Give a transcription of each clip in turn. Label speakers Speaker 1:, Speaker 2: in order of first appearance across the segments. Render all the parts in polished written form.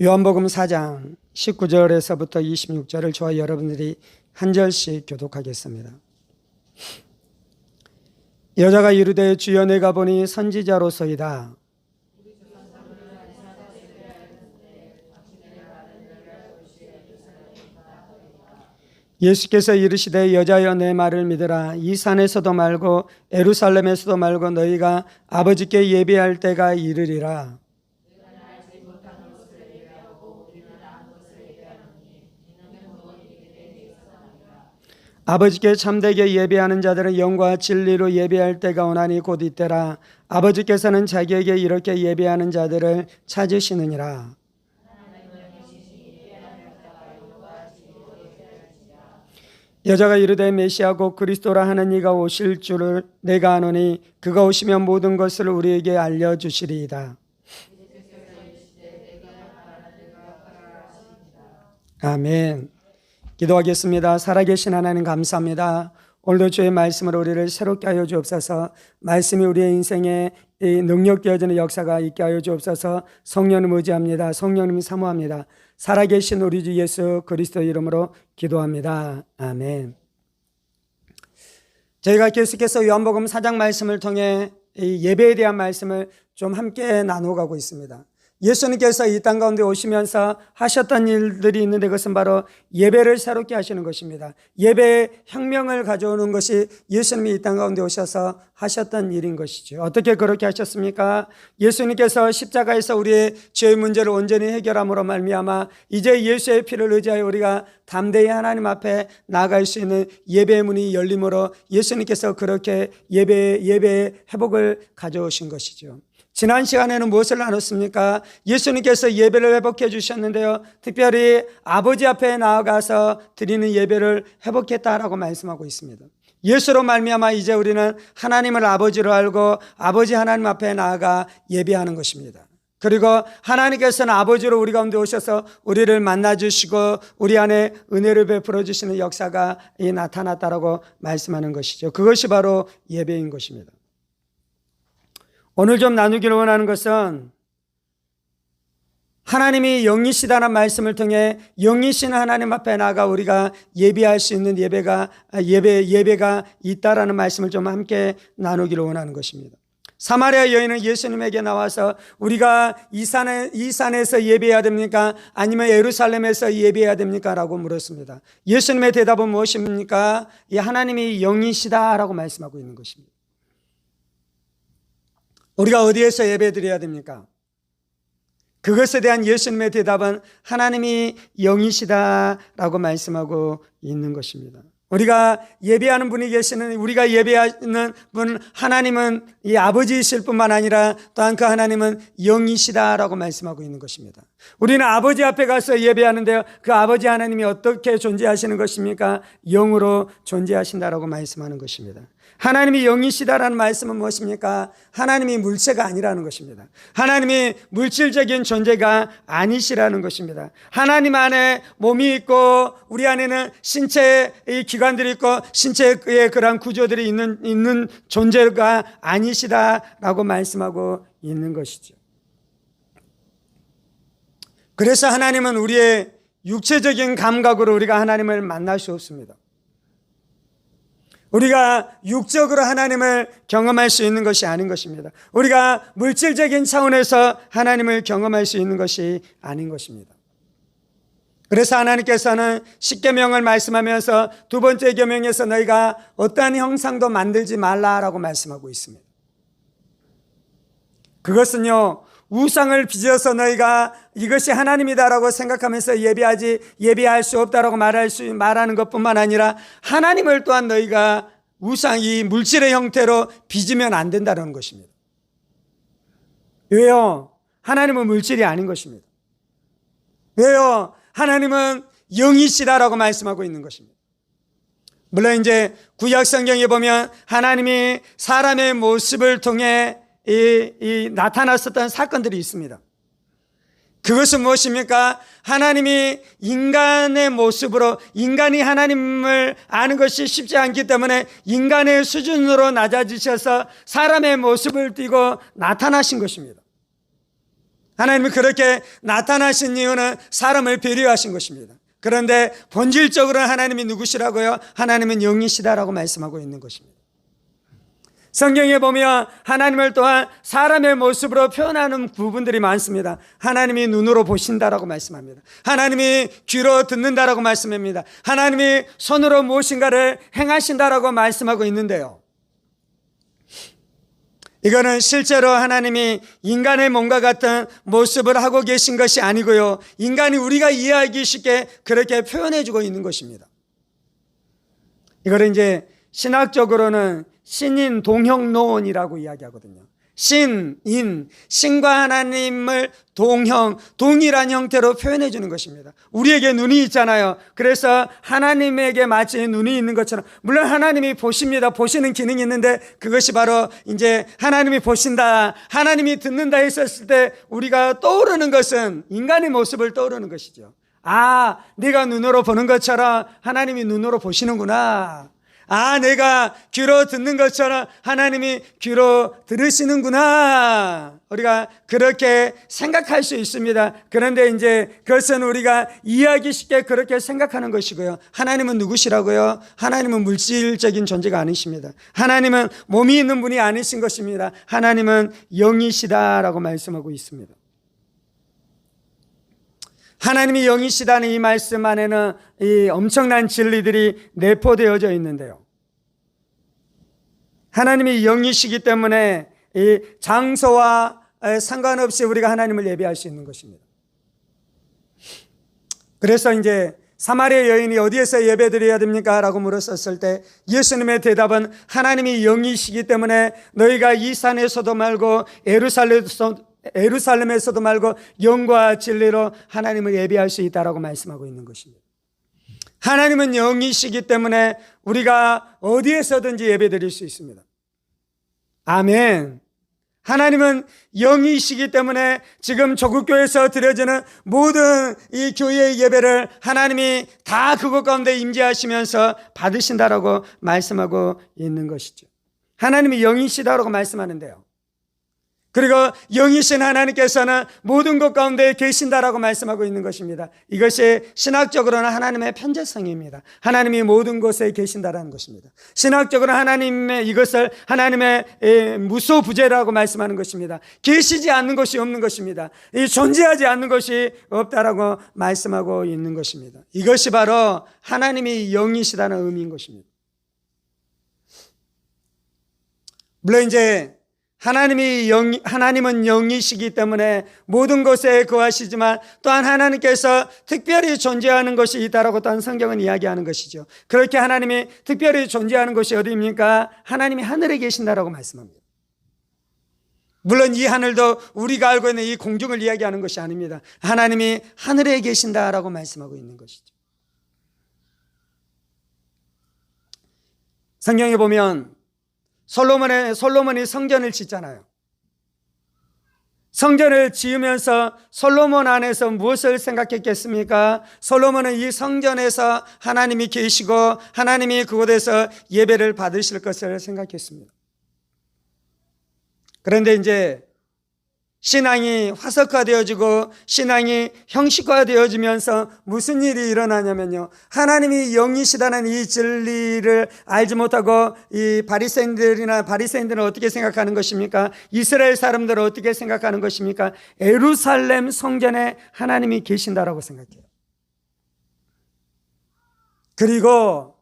Speaker 1: 요한복음 4장 19절에서부터 26절을 저와 여러분들이 한 절씩 교독하겠습니다. 여자가 이르되 주여 내가 보니 선지자로소이다. 예수께서 이르시되 여자여 내 말을 믿으라. 이 산에서도 말고 예루살렘에서도 말고 너희가 아버지께 예배할 때가 이르리라. 아버지께 참되게 예배하는 자들은 영과 진리로 예배할 때가 오나니 곧 이때라. 아버지께서는 자기에게 이렇게 예배하는 자들을 찾으시느니라. 여자가 이르되 메시아 곧 그리스도라 하는 이가 오실 줄을 내가 아노니 그가 오시면 모든 것을 우리에게 알려주시리이다. 아멘. 기도하겠습니다. 살아계신 하나님 감사합니다. 오늘도 주의 말씀으로 우리를 새롭게 하여 주옵소서. 말씀이 우리의 인생에 능력되어지는 역사가 있게 하여 주옵소서. 성령님 의지합니다. 성령님 사모합니다. 살아계신 우리 주 예수 그리스도 이름으로 기도합니다. 아멘. 저희가 계속해서 요한복음 4장 말씀을 통해 예배에 대한 말씀을 좀 함께 나눠가고 있습니다. 예수님께서 이 땅 가운데 오시면서 하셨던 일들이 있는데 그것은 바로 예배를 새롭게 하시는 것입니다. 예배의 혁명을 가져오는 것이 예수님이 이 땅 가운데 오셔서 하셨던 일인 것이죠. 어떻게 그렇게 하셨습니까? 예수님께서 십자가에서 우리의 죄의 문제를 온전히 해결함으로 말미암아 이제 예수의 피를 의지하여 우리가 담대히 하나님 앞에 나아갈 수 있는 예배의 문이 열림으로 예수님께서 그렇게 예배의 회복을 가져오신 것이죠. 지난 시간에는 무엇을 나눴습니까? 예수님께서 예배를 회복해 주셨는데요, 특별히 아버지 앞에 나아가서 드리는 예배를 회복했다라고 말씀하고 있습니다. 예수로 말미암아 이제 우리는 하나님을 아버지로 알고 아버지 하나님 앞에 나아가 예배하는 것입니다. 그리고 하나님께서는 아버지로 우리 가운데 오셔서 우리를 만나주시고 우리 안에 은혜를 베풀어 주시는 역사가 나타났다라고 말씀하는 것이죠. 그것이 바로 예배인 것입니다. 오늘 좀 나누기를 원하는 것은 하나님이 영이시다는 말씀을 통해 영이신 하나님 앞에 나가 우리가 예배할 수 있는 예배가 있다라는 말씀을 좀 함께 나누기를 원하는 것입니다. 사마리아 여인은 예수님에게 나와서 우리가 이 산에서 예배해야 됩니까? 아니면 예루살렘에서 예배해야 됩니까? 라고 물었습니다. 예수님의 대답은 무엇입니까? 이 하나님이 영이시다라고 말씀하고 있는 것입니다. 우리가 어디에서 예배드려야 됩니까? 그것에 대한 예수님의 대답은 하나님이 영이시다라고 말씀하고 있는 것입니다. 우리가 예배하는 분이 계시는, 우리가 예배하는 분 하나님은 이 아버지이실 뿐만 아니라 또한 그 하나님은 영이시다라고 말씀하고 있는 것입니다. 우리는 아버지 앞에 가서 예배하는데요, 그 아버지 하나님이 어떻게 존재하시는 것입니까? 영으로 존재하신다라고 말씀하는 것입니다. 하나님이 영이시다라는 말씀은 무엇입니까? 하나님이 물체가 아니라는 것입니다. 하나님이 물질적인 존재가 아니시라는 것입니다. 하나님 안에 몸이 있고 우리 안에는 신체의 기관들이 있고 신체의 그러한 구조들이 있는 존재가 아니시다라고 말씀하고 있는 것이죠. 그래서 하나님은 우리의 육체적인 감각으로 우리가 하나님을 만날 수 없습니다. 우리가 육적으로 하나님을 경험할 수 있는 것이 아닌 것입니다. 우리가 물질적인 차원에서 하나님을 경험할 수 있는 것이 아닌 것입니다. 그래서 하나님께서는 십계명을 말씀하면서 두 번째 계명에서 너희가 어떠한 형상도 만들지 말라라고 말씀하고 있습니다. 그것은요, 우상을 빚어서 너희가 이것이 하나님이다라고 생각하면서 예배할 수 없다라고 말하는 것뿐만 아니라 하나님을 또한 너희가 이 물질의 형태로 빚으면 안 된다는 것입니다. 왜요? 하나님은 물질이 아닌 것입니다. 왜요? 하나님은 영이시다라고 말씀하고 있는 것입니다. 물론 이제 구약 성경에 보면 하나님이 사람의 모습을 통해 나타났었던 사건들이 있습니다. 그것은 무엇입니까? 하나님이 인간의 모습으로, 인간이 하나님을 아는 것이 쉽지 않기 때문에 인간의 수준으로 낮아지셔서 사람의 모습을 띠고 나타나신 것입니다. 하나님이 그렇게 나타나신 이유는 사람을 배려하신 것입니다. 그런데 본질적으로는 하나님이 누구시라고요? 하나님은 영이시다라고 말씀하고 있는 것입니다. 성경에 보면 하나님을 또한 사람의 모습으로 표현하는 부분들이 많습니다. 하나님이 눈으로 보신다라고 말씀합니다. 하나님이 귀로 듣는다라고 말씀합니다. 하나님이 손으로 무엇인가를 행하신다라고 말씀하고 있는데요, 이거는 실제로 하나님이 인간의 몸과 같은 모습을 하고 계신 것이 아니고요, 인간이 우리가 이해하기 쉽게 그렇게 표현해주고 있는 것입니다. 이거를 이제 신학적으로는 신인 동형론이라고 이야기하거든요. 신과 하나님을 동일한 형태로 표현해 주는 것입니다. 우리에게 눈이 있잖아요. 그래서 하나님에게 마치 눈이 있는 것처럼, 물론 하나님이 보십니다. 보시는 기능이 있는데 그것이 바로 이제 하나님이 보신다, 하나님이 듣는다 했었을 때 우리가 떠오르는 것은 인간의 모습을 떠오르는 것이죠. 아, 내가 눈으로 보는 것처럼 하나님이 눈으로 보시는구나. 아, 내가 귀로 듣는 것처럼 하나님이 귀로 들으시는구나. 우리가 그렇게 생각할 수 있습니다. 그런데 이제 그것은 우리가 이해하기 쉽게 그렇게 생각하는 것이고요. 하나님은 누구시라고요? 하나님은 물질적인 존재가 아니십니다. 하나님은 몸이 있는 분이 아니신 것입니다. 하나님은 영이시다라고 말씀하고 있습니다. 하나님이 영이시다는 이 말씀 안에는 이 엄청난 진리들이 내포되어져 있는데요, 하나님이 영이시기 때문에 이 장소와 상관없이 우리가 하나님을 예배할 수 있는 것입니다. 그래서 이제 사마리아 여인이 어디에서 예배드려야 됩니까? 라고 물었었을 때 예수님의 대답은 하나님이 영이시기 때문에 너희가 이 산에서도 말고 에루살렘에서도 말고 영과 진리로 하나님을 예배할 수 있다라고 말씀하고 있는 것입니다. 하나님은 영이시기 때문에 우리가 어디에서든지 예배드릴 수 있습니다. 아멘. 하나님은 영이시기 때문에 지금 조국교회에서 드려지는 모든 이 교회의 예배를 하나님이 다 그것 가운데 임재하시면서 받으신다라고 말씀하고 있는 것이죠. 하나님이 영이시다라고 말씀하는데요, 그리고 영이신 하나님께서는 모든 것 가운데 계신다라고 말씀하고 있는 것입니다. 이것이 신학적으로는 하나님의 편재성입니다. 하나님이 모든 곳에 계신다라는 것입니다. 신학적으로 하나님의 이것을 하나님의 무소부재라고 말씀하는 것입니다. 계시지 않는 것이 없는 것입니다. 존재하지 않는 것이 없다라고 말씀하고 있는 것입니다. 이것이 바로 하나님이 영이시다는 의미인 것입니다. 물론 이제 하나님은 영이시기 때문에 모든 곳에 거하시지만 또한 하나님께서 특별히 존재하는 것이 있다라고 또한 성경은 이야기하는 것이죠. 그렇게 하나님이 특별히 존재하는 곳이 어디입니까? 하나님이 하늘에 계신다라고 말씀합니다. 물론 이 하늘도 우리가 알고 있는 이 공중을 이야기하는 것이 아닙니다. 하나님이 하늘에 계신다라고 말씀하고 있는 것이죠. 성경에 보면 솔로몬이 성전을 짓잖아요. 성전을 지으면서 솔로몬 안에서 무엇을 생각했겠습니까? 솔로몬은 이 성전에서 하나님이 계시고 하나님이 그곳에서 예배를 받으실 것을 생각했습니다. 그런데 이제 신앙이 화석화되어지고 신앙이 형식화되어지면서 무슨 일이 일어나냐면요, 하나님이 영이시다는 이 진리를 알지 못하고 이 바리새인들은 어떻게 생각하는 것입니까? 이스라엘 사람들은 어떻게 생각하는 것입니까? 예루살렘 성전에 하나님이 계신다라고 생각해요. 그리고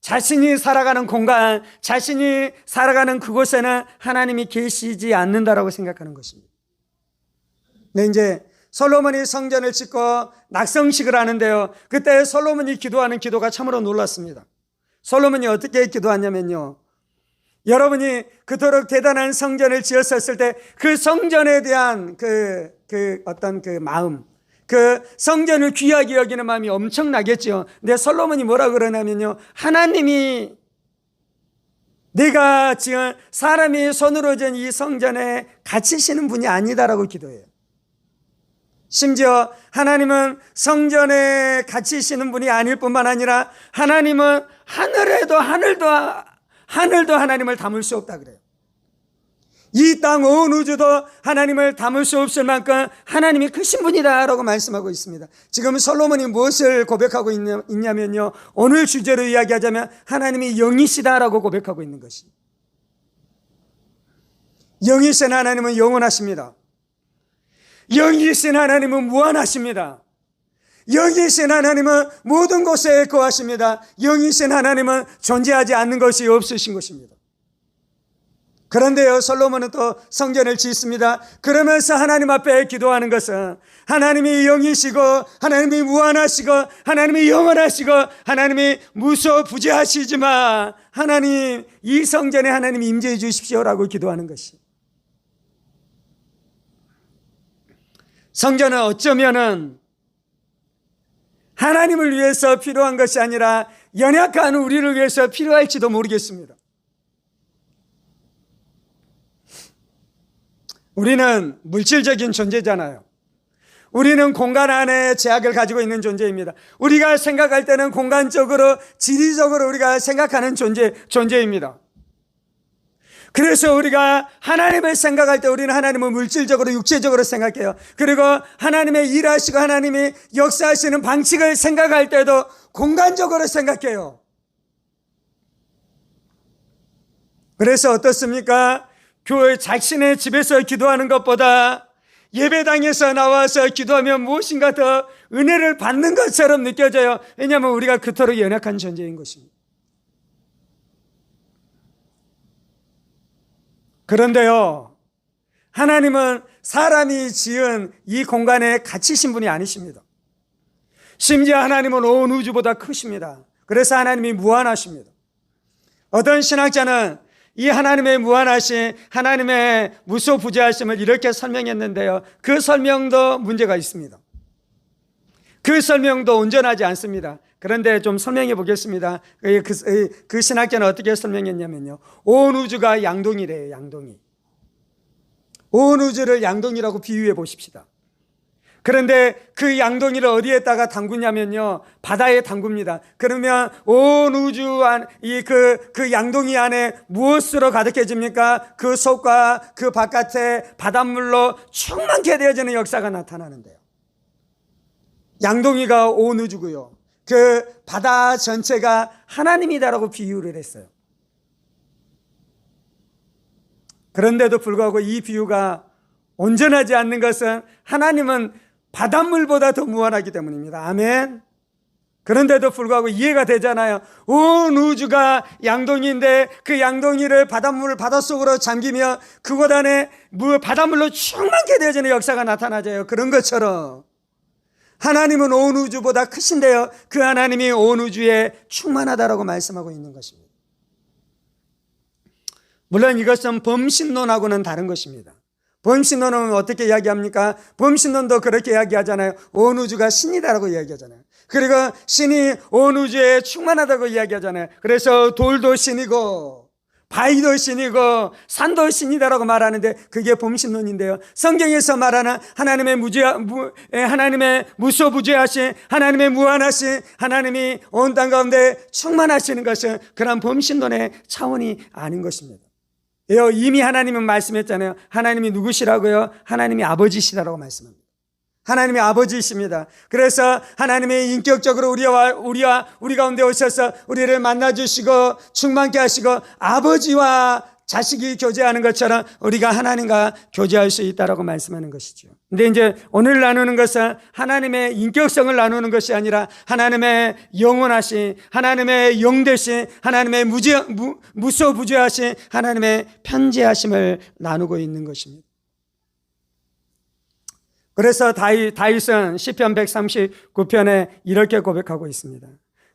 Speaker 1: 자신이 살아가는 공간, 자신이 살아가는 그곳에는 하나님이 계시지 않는다라고 생각하는 것입니다. 네, 이제 솔로몬이 성전을 짓고 낙성식을 하는데요, 그때 솔로몬이 기도하는 기도가 참으로 놀랐습니다. 솔로몬이 어떻게 기도하냐면요, 여러분이 그토록 대단한 성전을 지었었을 때 그 성전에 대한 어떤 마음, 그 성전을 귀하게 여기는 마음이 엄청나겠죠. 근데 솔로몬이 뭐라 그러냐면요, 하나님이 내가 지은 사람이 손으로 지은 이 성전에 갇히시는 분이 아니다라고 기도해요. 심지어 하나님은 성전에 갇히시는 분이 아닐 뿐만 아니라 하나님은 하늘도 하나님을 담을 수 없다 그래요. 이 땅 온 우주도 하나님을 담을 수 없을 만큼 하나님이 크신 분이다라고 말씀하고 있습니다. 지금 솔로몬이 무엇을 고백하고 있냐면요, 오늘 주제로 이야기하자면 하나님이 영이시다라고 고백하고 있는 것이, 영이신 하나님은 영원하십니다. 영이신 하나님은 무한하십니다. 영이신 하나님은 모든 곳에 거하십니다. 영이신 하나님은 존재하지 않는 것이 없으신 것입니다. 그런데요, 솔로몬은 또 성전을 짓습니다. 그러면서 하나님 앞에 기도하는 것은 하나님이 영이시고 하나님이 무한하시고 하나님이 영원하시고 하나님이 무소부재하시지만 하나님, 이 성전에 하나님 임재해 주십시오라고 기도하는 것이, 성전은 어쩌면은 하나님을 위해서 필요한 것이 아니라 연약한 우리를 위해서 필요할지도 모르겠습니다. 우리는 물질적인 존재잖아요. 우리는 공간 안에 제약을 가지고 있는 존재입니다. 우리가 생각할 때는 공간적으로, 지리적으로 우리가 생각하는 존재입니다. 그래서 우리가 하나님을 생각할 때 우리는 하나님을 물질적으로, 육체적으로 생각해요. 그리고 하나님의 일하시고 하나님이 역사하시는 방식을 생각할 때도 공간적으로 생각해요. 그래서 어떻습니까? 교회 자신의 집에서 기도하는 것보다 예배당에서 나와서 기도하면 무엇인가 더 은혜를 받는 것처럼 느껴져요. 왜냐하면 우리가 그토록 연약한 존재인 것입니다. 그런데요, 하나님은 사람이 지은 이 공간에 갇히신 분이 아니십니다. 심지어 하나님은 온 우주보다 크십니다. 그래서 하나님이 무한하십니다. 어떤 신학자는 이 하나님의 무한하신, 하나님의 무소부재하심을 이렇게 설명했는데요, 그 설명도 문제가 있습니다. 그 설명도 온전하지 않습니다. 그런데 좀 설명해 보겠습니다. 그 신학자는 어떻게 설명했냐면요, 온 우주가 양동이래요. 양동이. 온 우주를 양동이라고 비유해 보십시다. 그런데 그 양동이를 어디에다가 담그냐면요, 바다에 담굽니다. 그러면 온 우주 안, 그 양동이 안에 무엇으로 가득해집니까? 그 속과 그 바깥에 바닷물로 충만케 되어지는 역사가 나타나는데요, 양동이가 온 우주고요, 그 바다 전체가 하나님이다라고 비유를 했어요. 그런데도 불구하고 이 비유가 온전하지 않는 것은 하나님은 바닷물보다 더 무한하기 때문입니다. 아멘. 그런데도 불구하고 이해가 되잖아요. 온 우주가 양동이인데 그 양동이를 바닷속으로 잠기며 그곳 안에 바닷물로 충만케 되어지는 역사가 나타나져요. 그런 것처럼 하나님은 온 우주보다 크신데요, 그 하나님이 온 우주에 충만하다라고 말씀하고 있는 것입니다. 물론 이것은 범신론하고는 다른 것입니다. 범신론은 어떻게 이야기합니까? 범신론도 그렇게 이야기하잖아요. 온 우주가 신이다라고 이야기하잖아요. 그리고 신이 온 우주에 충만하다고 이야기하잖아요. 그래서 돌도 신이고 바위도 신이고 산도 신이다라고 말하는데 그게 범신론인데요, 성경에서 말하는 하나님의 무소부재하신, 하나님의 무한하신, 하나님이 온 땅 가운데 충만하시는 것은 그런 범신론의 차원이 아닌 것입니다. 이미 하나님은 말씀했잖아요. 하나님이 누구시라고요? 하나님이 아버지시다라고 말씀합니다. 하나님이 아버지이십니다. 그래서 하나님이 인격적으로 우리 가운데 오셔서 우리를 만나주시고 충만케 하시고 아버지와 자식이 교제하는 것처럼 우리가 하나님과 교제할 수 있다라고 말씀하는 것이죠. 근데 이제 오늘 나누는 것은 하나님의 인격성을 나누는 것이 아니라 하나님의 영원하신, 하나님의 영되신, 하나님의 무소부재하신 하나님의 편재하심을 나누고 있는 것입니다. 그래서 다윗은 시편 139편에 이렇게 고백하고 있습니다.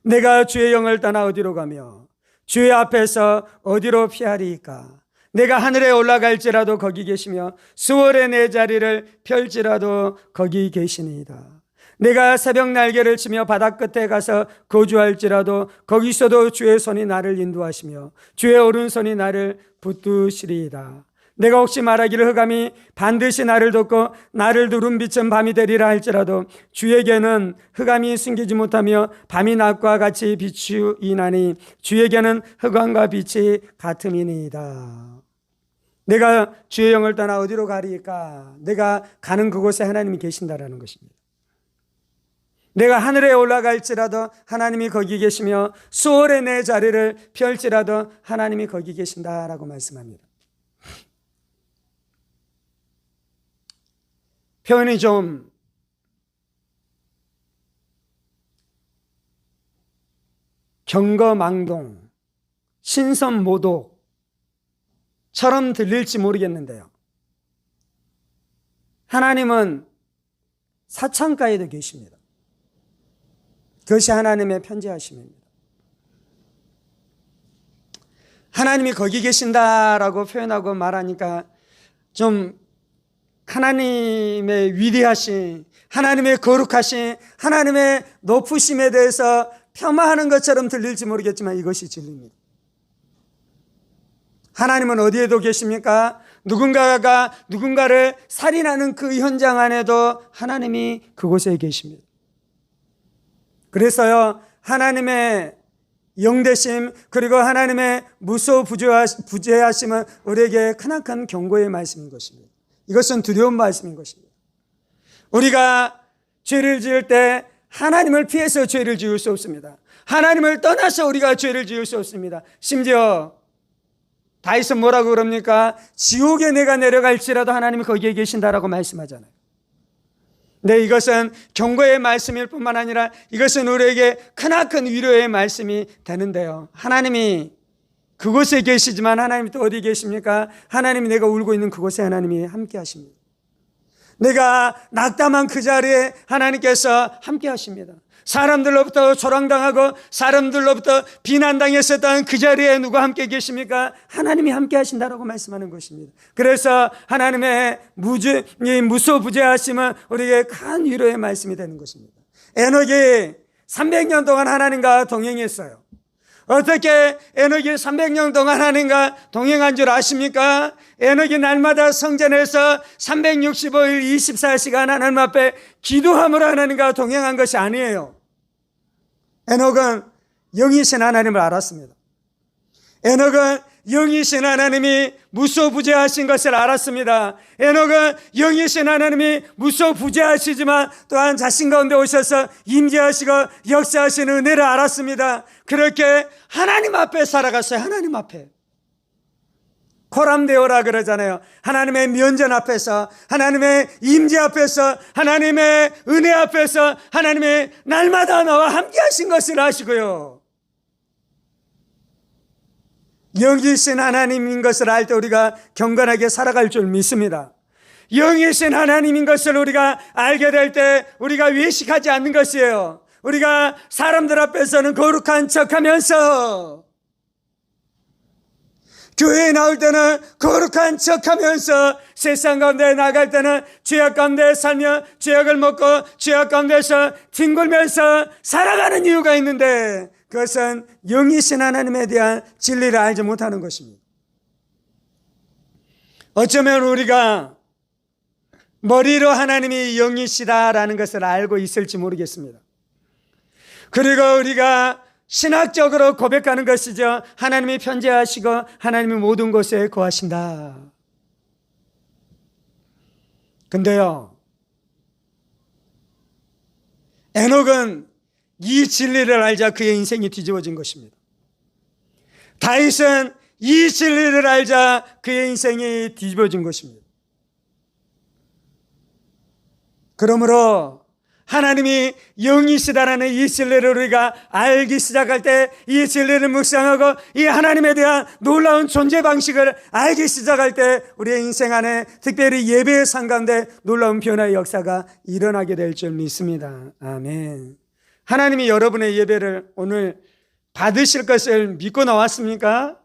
Speaker 1: 내가 주의 영을 떠나 어디로 가며 주의 앞에서 어디로 피하리이까? 내가 하늘에 올라갈지라도 거기 계시며 수월에 내 자리를 펼지라도 거기 계시니이다. 내가 새벽 날개를 치며 바다 끝에 가서 거주할지라도 거기서도 주의 손이 나를 인도하시며 주의 오른손이 나를 붙드시리이다. 내가 혹시 말하기를 흑암이 반드시 나를 덮고 나를 두른 빛은 밤이 되리라 할지라도 주에게는 흑암이 숨기지 못하며 밤이 낮과 같이 비추이나니 주에게는 흑암과 빛이 같음이니이다. 내가 주의 영을 떠나 어디로 가리까? 내가 가는 그곳에 하나님이 계신다라는 것입니다. 내가 하늘에 올라갈지라도 하나님이 거기 계시며 수월에 내 자리를 펼지라도 하나님이 거기 계신다라고 말씀합니다. 표현이 좀 경거망동, 신선모독처럼 들릴지 모르겠는데요. 하나님은 사창가에도 계십니다. 그것이 하나님의 편지하심입니다. 하나님이 거기 계신다라고 표현하고 말하니까 좀 하나님의 위대하신, 하나님의 거룩하신, 하나님의 높으심에 대해서 폄하하는 것처럼 들릴지 모르겠지만 이것이 진리입니다. 하나님은 어디에도 계십니까? 누군가가 누군가를 살인하는 그 현장 안에도 하나님이 그곳에 계십니다. 그래서요, 하나님의 영대심 그리고 하나님의 무소부재하심은 우리에게 크나큰 경고의 말씀인 것입니다. 이것은 두려운 말씀인 것입니다. 우리가 죄를 지을 때 하나님을 피해서 죄를 지을 수 없습니다. 하나님을 떠나서 우리가 죄를 지을 수 없습니다. 심지어 다윗은 뭐라고 그럽니까? 지옥에 내가 내려갈지라도 하나님이 거기에 계신다라고 말씀하잖아요. 네, 이것은 경고의 말씀일 뿐만 아니라 이것은 우리에게 크나큰 위로의 말씀이 되는데요. 하나님이 그곳에 계시지만 하나님이 또 어디 계십니까? 하나님이 내가 울고 있는 그곳에 하나님이 함께 하십니다. 내가 낙담한 그 자리에 하나님께서 함께 하십니다. 사람들로부터 조랑당하고 사람들로부터 비난당했었던 그 자리에 누가 함께 계십니까? 하나님이 함께 하신다라고 말씀하는 것입니다. 그래서 하나님의 무소부재하심은 우리에게 큰 위로의 말씀이 되는 것입니다. 에녹이 300년 동안 하나님과 동행했어요. 어떻게 에녹이 300년 동안 하나님과 동행한 줄 아십니까? 에녹이 날마다 성전에서 365일 24시간 하나님 앞에 기도함으로 하나님과 동행한 것이 아니에요. 에녹은 영이신 하나님을 알았습니다. 에녹은 영이신 하나님이 무소부재하신 것을 알았습니다. 에녹은 영이신 하나님이 무소부재하시지만 또한 자신 가운데 오셔서 임재하시고 역사하시는 은혜를 알았습니다. 그렇게 하나님 앞에 살아갔어요. 하나님 앞에. 코람데오라 그러잖아요. 하나님의 면전 앞에서, 하나님의 임재 앞에서, 하나님의 은혜 앞에서 하나님의 날마다 나와 함께 하신 것을 아시고요. 영이신 하나님인 것을 알 때 우리가 경건하게 살아갈 줄 믿습니다. 영이신 하나님인 것을 우리가 알게 될 때 우리가 외식하지 않는 것이에요. 우리가 사람들 앞에서는 거룩한 척하면서, 교회에 나올 때는 거룩한 척하면서, 세상 가운데 나갈 때는 죄악 가운데 살며 죄악을 먹고 죄악 가운데서 뒹굴면서 살아가는 이유가 있는데, 그것은 영이신 하나님에 대한 진리를 알지 못하는 것입니다. 어쩌면 우리가 머리로 하나님이 영이시다라는 것을 알고 있을지 모르겠습니다. 그리고 우리가 신학적으로 고백하는 것이죠. 하나님이 편재하시고 하나님이 모든 곳에 거하신다. 근데요, 에녹은 이 진리를 알자 그의 인생이 뒤집어진 것입니다. 다윗은 이 진리를 알자 그의 인생이 뒤집어진 것입니다. 그러므로 하나님이 영이시다라는 이 진리를 우리가 알기 시작할 때, 이 진리를 묵상하고 이 하나님에 대한 놀라운 존재 방식을 알기 시작할 때 우리의 인생 안에 특별히 예배의 상 가운데 놀라운 변화의 역사가 일어나게 될 줄 믿습니다. 아멘. 하나님이 여러분의 예배를 오늘 받으실 것을 믿고 나왔습니까?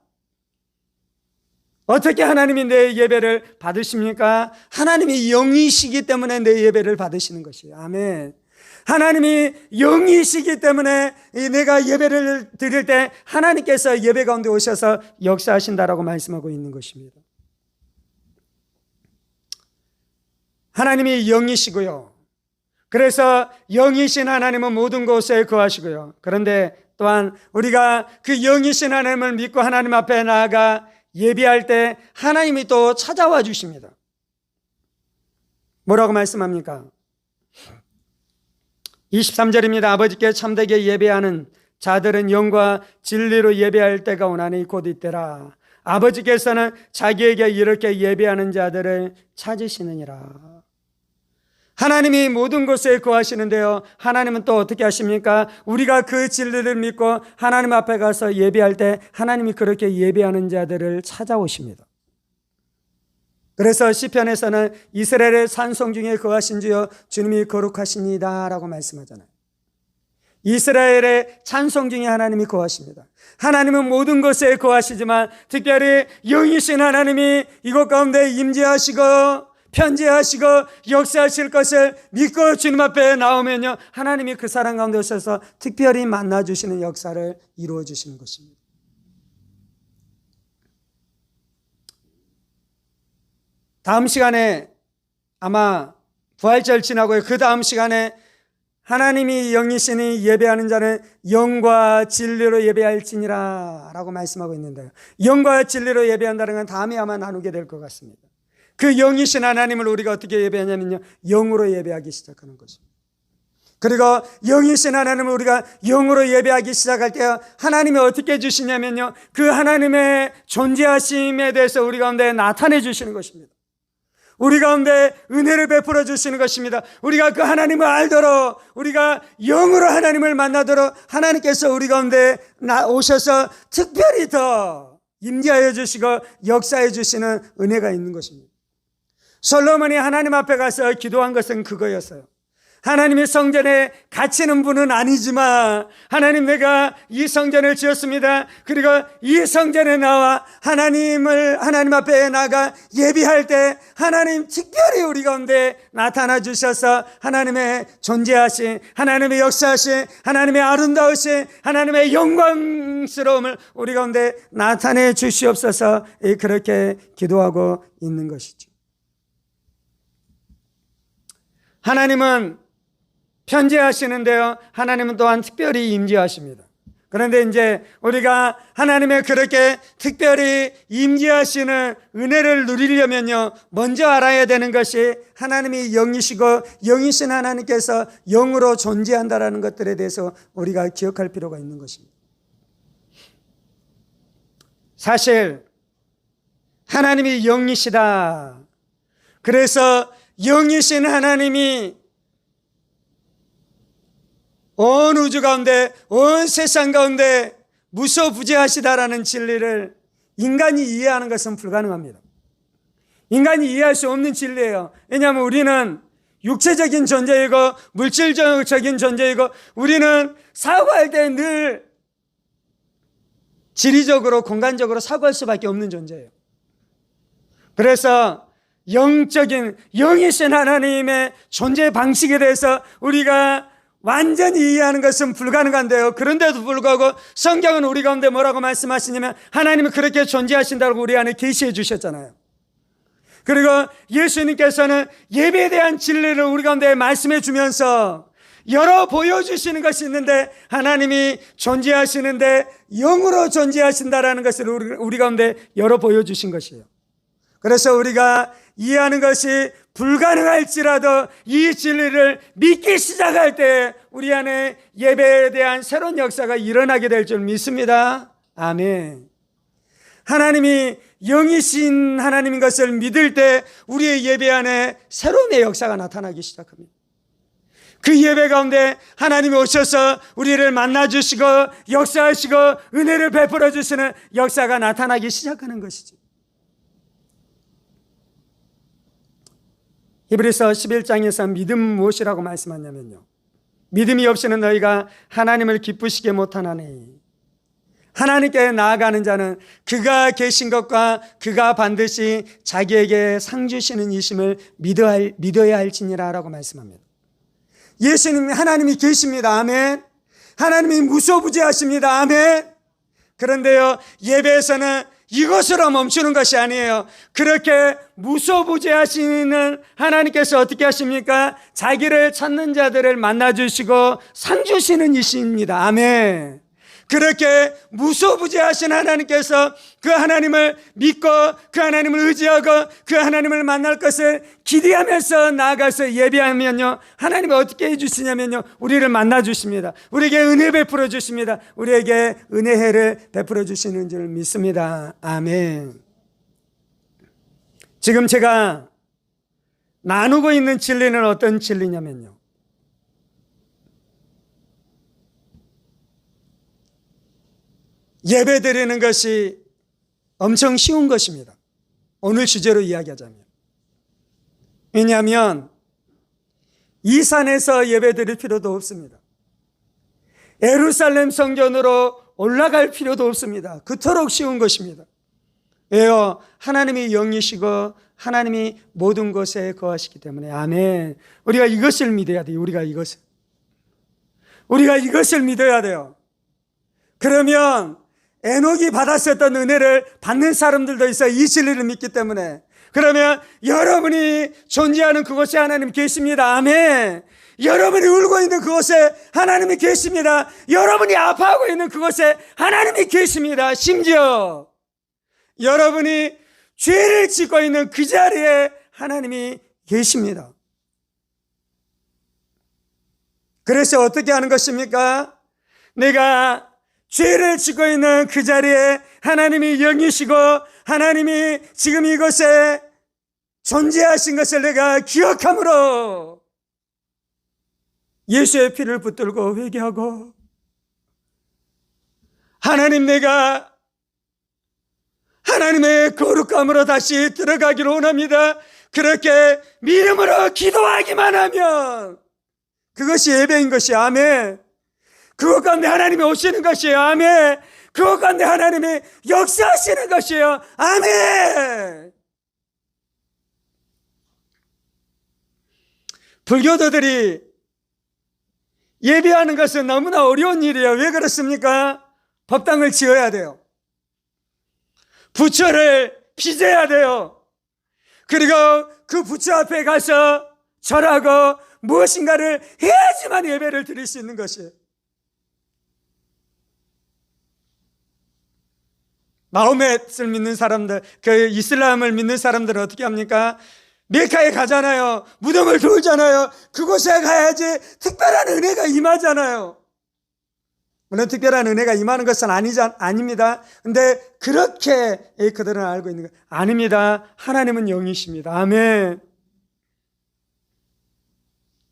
Speaker 1: 어떻게 하나님이 내 예배를 받으십니까? 하나님이 영이시기 때문에 내 예배를 받으시는 것이에요. 아멘. 하나님이 영이시기 때문에 내가 예배를 드릴 때 하나님께서 예배 가운데 오셔서 역사하신다라고 말씀하고 있는 것입니다. 하나님이 영이시고요. 그래서 영이신 하나님은 모든 곳에 거하시고요. 그런데 또한 우리가 그 영이신 하나님을 믿고 하나님 앞에 나아가 예배할 때 하나님이 또 찾아와 주십니다. 뭐라고 말씀합니까? 23절입니다. 아버지께 참되게 예배하는 자들은 영과 진리로 예배할 때가 오나니 곧 이때라. 아버지께서는 자기에게 이렇게 예배하는 자들을 찾으시느니라. 하나님이 모든 곳에 거하시는데요, 하나님은 또 어떻게 하십니까? 우리가 그 진리를 믿고 하나님 앞에 가서 예배할 때 하나님이 그렇게 예배하는 자들을 찾아오십니다. 그래서 시편에서는 이스라엘의 산성 중에 거하신 주여 주님이 거룩하시니다 라고 말씀하잖아요. 이스라엘의 찬송 중에 하나님이 거하십니다. 하나님은 모든 것에 거하시지만 특별히 영이신 하나님이 이곳 가운데 임재하시고 편재하시고 역사하실 것을 믿고 주님 앞에 나오면요, 하나님이 그 사람 가운데 오셔서 특별히 만나주시는 역사를 이루어주시는 것입니다. 다음 시간에 아마 부활절 지나고 그 다음 시간에 하나님이 영이시니 예배하는 자는 영과 진리로 예배할지니라 라고 말씀하고 있는데요, 영과 진리로 예배한다는 건 다음에 아마 나누게 될 것 같습니다. 그 영이신 하나님을 우리가 어떻게 예배하냐면요, 영으로 예배하기 시작하는 것입니다. 그리고 영이신 하나님을 우리가 영으로 예배하기 시작할 때 하나님이 어떻게 주시냐면요, 그 하나님의 존재하심에 대해서 우리 가운데 나타내 주시는 것입니다. 우리 가운데 은혜를 베풀어 주시는 것입니다. 우리가 그 하나님을 알도록, 우리가 영으로 하나님을 만나도록 하나님께서 우리 가운데 오셔서 특별히 더 임재하여 주시고 역사해 주시는 은혜가 있는 것입니다. 솔로몬이 하나님 앞에 가서 기도한 것은 그거였어요. 하나님이 성전에 갇히는 분은 아니지만 하나님, 내가 이 성전을 지었습니다. 그리고 이 성전에 나와 하나님 앞에 나가 예배할 때 하나님 특별히 우리 가운데 나타나 주셔서 하나님의 존재하신, 하나님의 역사하신, 하나님의 아름다우신, 하나님의 영광스러움을 우리 가운데 나타내 주시옵소서, 그렇게 기도하고 있는 것이죠. 하나님은 편재하시는데요, 하나님은 또한 특별히 임재하십니다. 그런데 이제 우리가 하나님의 그렇게 특별히 임재하시는 은혜를 누리려면요, 먼저 알아야 되는 것이 하나님이 영이시고 영이신 하나님께서 영으로 존재한다라는 것들에 대해서 우리가 기억할 필요가 있는 것입니다. 사실 하나님이 영이시다. 그래서 영이신 하나님이 온 우주 가운데, 온 세상 가운데 무소부재하시다라는 진리를 인간이 이해하는 것은 불가능합니다. 인간이 이해할 수 없는 진리예요. 왜냐하면 우리는 육체적인 존재이고 물질적인 존재이고, 우리는 사고할 때 늘 지리적으로 공간적으로 사고할 수밖에 없는 존재예요. 그래서 영적인 영이신 하나님의 존재 방식에 대해서 우리가 완전히 이해하는 것은 불가능한데요, 그런데도 불구하고 성경은 우리 가운데 뭐라고 말씀하시냐면 하나님은 그렇게 존재하신다고 우리 안에 계시해 주셨잖아요. 그리고 예수님께서는 예배에 대한 진리를 우리 가운데 말씀해 주면서 열어 보여주시는 것이 있는데, 하나님이 존재하시는데 영으로 존재하신다라는 것을 우리 가운데 열어 보여주신 것이에요. 그래서 우리가 이해하는 것이 불가능할지라도 이 진리를 믿기 시작할 때 우리 안에 예배에 대한 새로운 역사가 일어나게 될 줄 믿습니다. 아멘. 하나님이 영이신 하나님인 것을 믿을 때 우리의 예배 안에 새로움의 역사가 나타나기 시작합니다. 그 예배 가운데 하나님이 오셔서 우리를 만나주시고 역사하시고 은혜를 베풀어 주시는 역사가 나타나기 시작하는 것이죠. 히브리서 11장에서 믿음 무엇이라고 말씀하냐면요, 믿음이 없이는 너희가 하나님을 기쁘시게 못하나니, 하나님께 나아가는 자는 그가 계신 것과 그가 반드시 자기에게 상 주시는 이심을 믿어야 할지니라 라고 말씀합니다. 예수님, 하나님이 계십니다. 아멘. 하나님이 무소부재하십니다. 아멘. 그런데요, 예배에서는 이것으로 멈추는 것이 아니에요. 그렇게 무소부재하시는 하나님께서 어떻게 하십니까? 자기를 찾는 자들을 만나주시고 상 주시는 이십니다. 아멘. 그렇게 무소부재하신 하나님께서 그 하나님을 믿고 그 하나님을 의지하고 그 하나님을 만날 것을 기대하면서 나아가서 예배하면요, 하나님이 어떻게 해주시냐면요, 우리를 만나 주십니다. 우리에게 은혜 베풀어 주십니다. 우리에게 은혜를 베풀어 주시는 줄 믿습니다. 아멘. 지금 제가 나누고 있는 진리는 어떤 진리냐면요, 예배 드리는 것이 엄청 쉬운 것입니다. 오늘 주제로 이야기하자면. 왜냐하면 이 산에서 예배 드릴 필요도 없습니다. 예루살렘 성전으로 올라갈 필요도 없습니다. 그토록 쉬운 것입니다. 왜요? 하나님이 영이시고 하나님이 모든 곳에 거하시기 때문에. 아멘. 우리가 이것을 믿어야 돼요. 우리가 이것을 믿어야 돼요. 그러면 에녹이 받았었던 은혜를 받는 사람들도 있어요. 이 진리를 믿기 때문에. 그러면 여러분이 존재하는 그곳에 하나님 계십니다. 아멘. 여러분이 울고 있는 그곳에 하나님이 계십니다. 여러분이 아파하고 있는 그곳에 하나님이 계십니다. 심지어 여러분이 죄를 짓고 있는 그 자리에 하나님이 계십니다. 그래서 어떻게 하는 것입니까? 내가 죄를 짓고 있는 그 자리에 하나님이 영이시고 하나님이 지금 이곳에 존재하신 것을 내가 기억함으로 예수의 피를 붙들고 회개하고, 하나님, 내가 하나님의 거룩함으로 다시 들어가기를 원합니다. 그렇게 믿음으로 기도하기만 하면 그것이 예배인 것이. 아멘. 그것 가운데 하나님이 오시는 것이에요. 아멘. 그것 가운데 하나님이 역사하시는 것이에요. 아멘. 불교도들이 예배하는 것은 너무나 어려운 일이에요. 왜 그렇습니까? 법당을 지어야 돼요. 부처를 빚어야 돼요. 그리고 그 부처 앞에 가서 절하고 무엇인가를 해야지만 예배를 드릴 수 있는 것이에요. 마호멧을 믿는 사람들, 그 이슬람을 믿는 사람들은 어떻게 합니까? 메카에 가잖아요. 무덤을 돌잖아요. 그곳에 가야지 특별한 은혜가 임하잖아요. 물론 특별한 은혜가 임하는 것은 아닙니다. 근데 그렇게 그들은 알고 있는 거예요. 아닙니다. 하나님은 영이십니다. 아멘.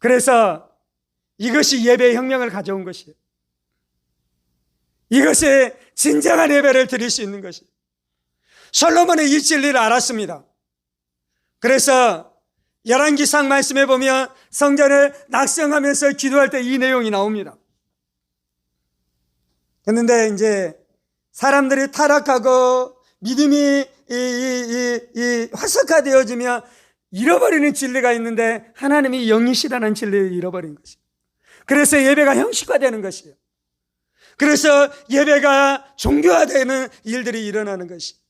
Speaker 1: 그래서 이것이 예배의 혁명을 가져온 것이에요. 이것이 진정한 예배를 드릴 수 있는 것이에요. 솔로몬은 이 진리를 알았습니다. 그래서 열왕기상 말씀에 보면 성전을 낙성하면서 기도할 때 이 내용이 나옵니다. 그런데 이제 사람들이 타락하고 믿음이 화석화되어지면 잃어버리는 진리가 있는데 하나님이 영이시라는 진리를 잃어버린 것이에요. 그래서 예배가 형식화되는 것이에요. 그래서 예배가 종교화되는 일들이 일어나는 것이에요.